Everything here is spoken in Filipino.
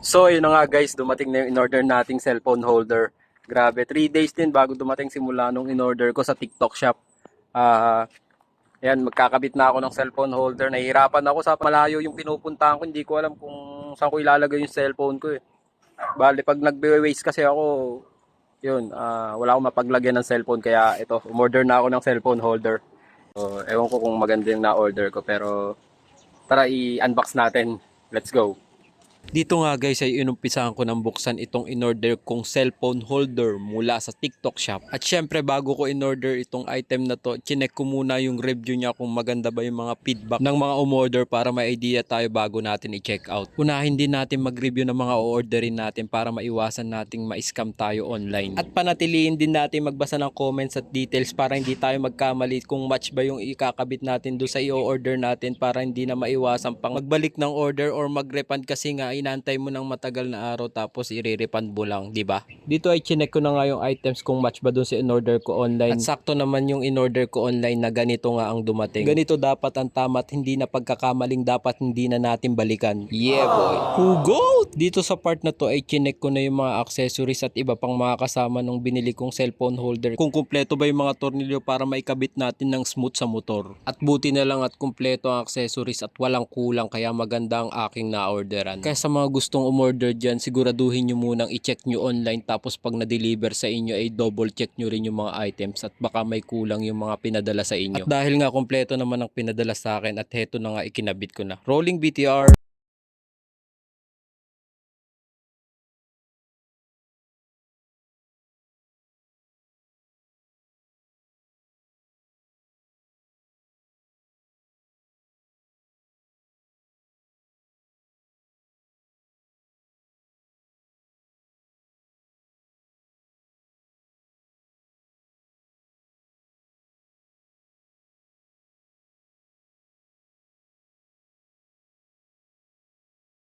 So, yun na nga guys, dumating na yung in-order nating cellphone holder. Grabe, 3 days din bago dumating simula nung in-order ko sa TikTok shop. Ah, Ayan, magkakabit na ako ng cellphone holder. Nahihirapan ako sa malayo yung pinupuntahan ko. Hindi ko alam kung saan ko ilalagay yung cellphone ko eh. Bale, pag nagbe-waste kasi ako, yun, wala akong mapaglagyan ng cellphone. Kaya ito, umorder na ako ng cellphone holder. So, ewan ko kung maganda yung na-order ko. Pero, tara i-unbox natin. Let's go. Dito nga guys ay inumpisahan ko ng buksan itong in-order kong cellphone holder mula sa TikTok shop. At syempre bago ko in-order itong item na to, chinek ko muna yung review niya kung maganda ba yung mga feedback ng mga umorder para may idea tayo bago natin i-check out. Unahin din natin mag-review ng mga o-orderin natin para maiwasan nating ma-scam tayo online. At panatiliin din natin magbasa ng comments at details para hindi tayo magkamali kung match ba yung ikakabit natin do sa i-order natin para hindi na maiwasan pang magbalik ng order or mag-refund kasi nga inaantay mo ng matagal na araw tapos i-refund mo lang, di ba? Dito ay chinek ko na nga yung items kung match ba dun sa in-order ko online. At sakto naman yung in-order ko online na ganito nga ang dumating. Ganito dapat ang tama at hindi na pagkakamaling dapat hindi na natin balikan. Yeah boy! Hugot! Dito sa part na to ay chinek ko na yung mga accessories at iba pang mga kasama nung binili kong cellphone holder. Kung kumpleto ba yung mga tornilyo para maikabit natin ng smooth sa motor. At buti na lang at kumpleto ang accessories at walang kulang kaya maganda ang aking na-orderan. Kaya sa mga gustong umorder dyan, siguraduhin nyo munang i-check nyo online tapos pag na-deliver sa inyo ay double check nyo rin yung mga items at baka may kulang yung mga pinadala sa inyo. At dahil nga kumpleto naman ang pinadala sa akin at heto na nga ikinabit ko na. Rolling BTR!